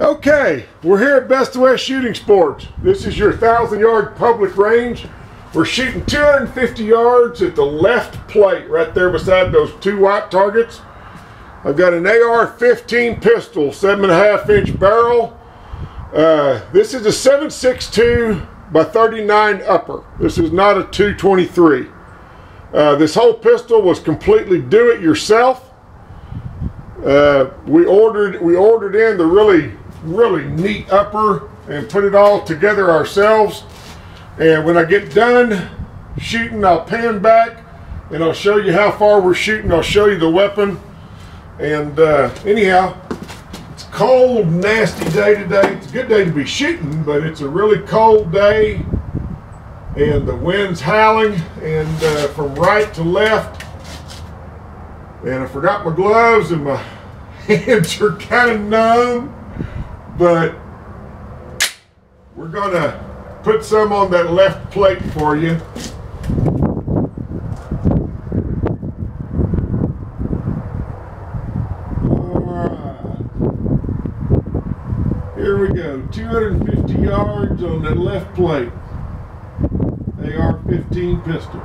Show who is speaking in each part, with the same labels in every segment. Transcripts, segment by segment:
Speaker 1: Okay, we're here at Best of West Shooting Sports. This is your 1,000-yard public range. We're shooting 250 yards at the left plate, right there beside those two white targets. I've got an AR-15 pistol, 7.5-inch barrel. This is a 7.62 by 39 upper. This is not a 223. This whole pistol was completely do-it-yourself. We ordered in the really neat upper and put it all together ourselves. And when I get done shooting, I'll pan back and I'll show you how far we're shooting. I'll show you the weapon. And anyhow, it's a cold, nasty day today. It's a good day to be shooting, but it's a really cold day. And the wind's howling, and from right to left. And I forgot my gloves, and my hands are kind of numb. But we're gonna put some on that left plate for you. Alright. Here we go. 250 yards on that left plate. AR-15 pistol.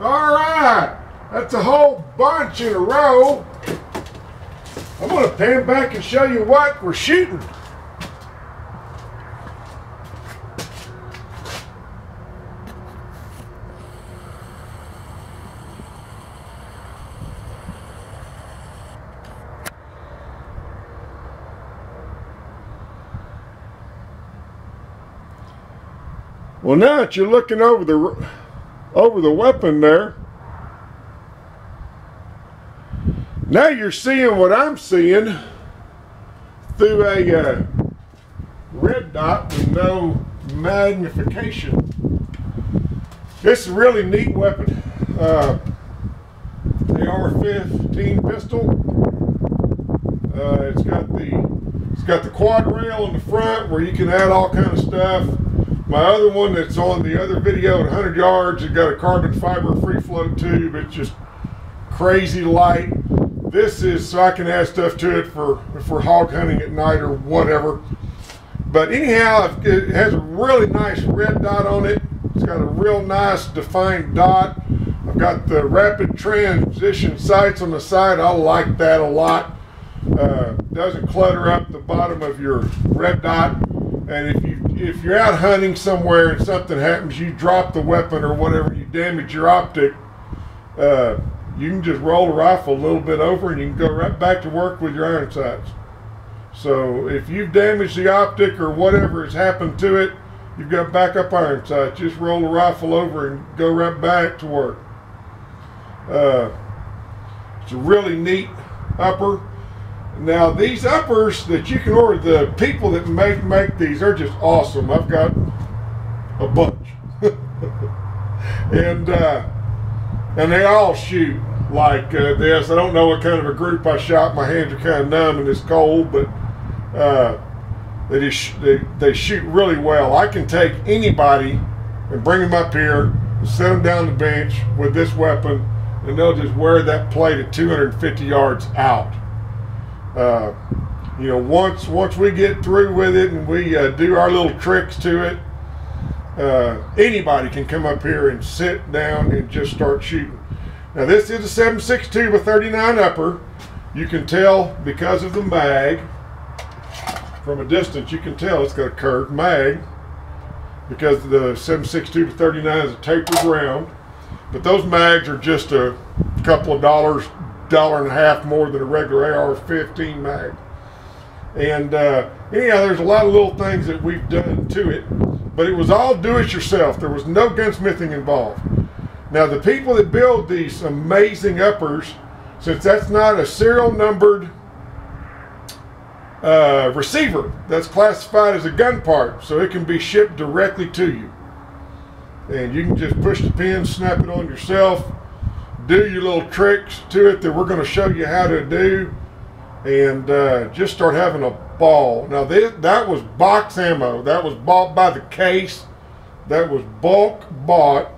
Speaker 1: All right, that's a whole bunch in a row. I'm going to pan back and show you what we're shooting. Well, now that you're looking over the weapon there, now you're seeing what I'm seeing through a red dot with no magnification. This is a really neat weapon. AR-15 pistol. It's got the quad rail in the front where you can add all kind of stuff. My other one that's on the other video at 100 yards, it's got a carbon fiber free float tube. It's just crazy light. This is so I can add stuff to it for hog hunting at night or whatever. But anyhow, it has a really nice red dot on it. It's got a real nice defined dot. I've got the rapid transition sights on the side. I like that a lot. Doesn't clutter up the bottom of your red dot. And if you're out hunting somewhere and something happens, you drop the weapon or whatever, you damage your optic, you can just roll the rifle a little bit over and you can go right back to work with your iron sights. So if you've damaged the optic or whatever has happened to it, you've got backup iron sights. Just roll the rifle over and go right back to work. It's a really neat upper. Now these uppers that you can order, the people that make these are just awesome. I've got a bunch. and they all shoot like this. I don't know what kind of a group I shot. My hands are kind of numb and it's cold, but they shoot really well. I can take anybody and bring them up here and set them down the bench with this weapon, and they'll just wear that plate at 250 yards out. You know, once we get through with it and we do our little tricks to it, anybody can come up here and sit down and just start shooting. Now this is a 7.62 by 39 upper. You can tell because of the mag. From a distance you can tell it's got a curved mag because the 7.62 by 39 is a tapered round. But those mags are just a couple of dollars, $1.50 more than a regular AR-15 mag. And anyhow, there's a lot of little things that we've done to it, but it was all do-it-yourself. There was no gunsmithing involved. Now the people that build these amazing uppers, since that's not a serial numbered receiver, that's classified as a gun part, so it can be shipped directly to you. And you can just push the pin, snap it on yourself, do your little tricks to it that we're going to show you how to do, and just start having a ball. Now that was box ammo. That was bought by the case. That was bulk bought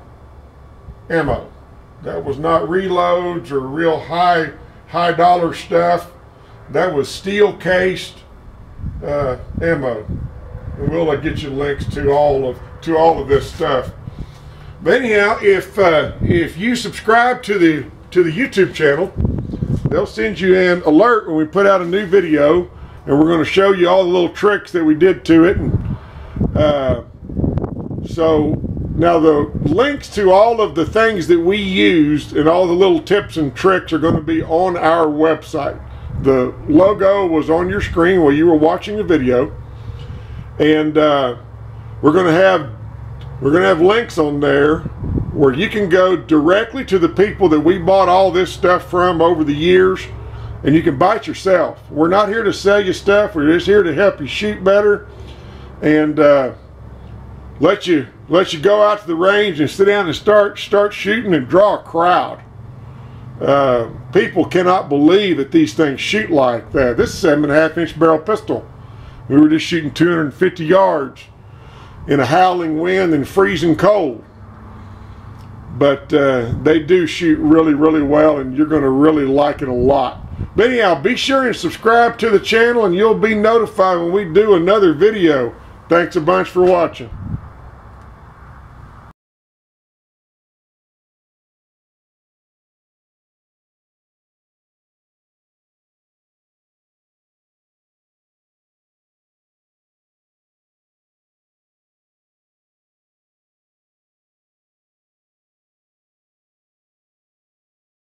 Speaker 1: ammo. That was not reloads or real high dollar stuff. That was steel cased ammo. And we'll get you links to all of this stuff. But anyhow, if you subscribe to the YouTube channel, they'll send you an alert when we put out a new video, and we're going to show you all the little tricks that we did to it. And so now the links to all of the things that we used and all the little tips and tricks are going to be on our website. The logo was on your screen while you were watching the video, and we're going to have links on there where you can go directly to the people that we bought all this stuff from over the years, and you can buy it yourself. We're not here to sell you stuff. We're just here to help you shoot better and let you go out to the range and sit down and start shooting and draw a crowd. People cannot believe that these things shoot like that. This is a 7.5-inch barrel pistol. We were just shooting 250 yards in a howling wind and freezing cold. But they do shoot really, really well, and you're going to really like it a lot. But anyhow, be sure and subscribe to the channel, and you'll be notified when we do another video. Thanks a bunch for watching.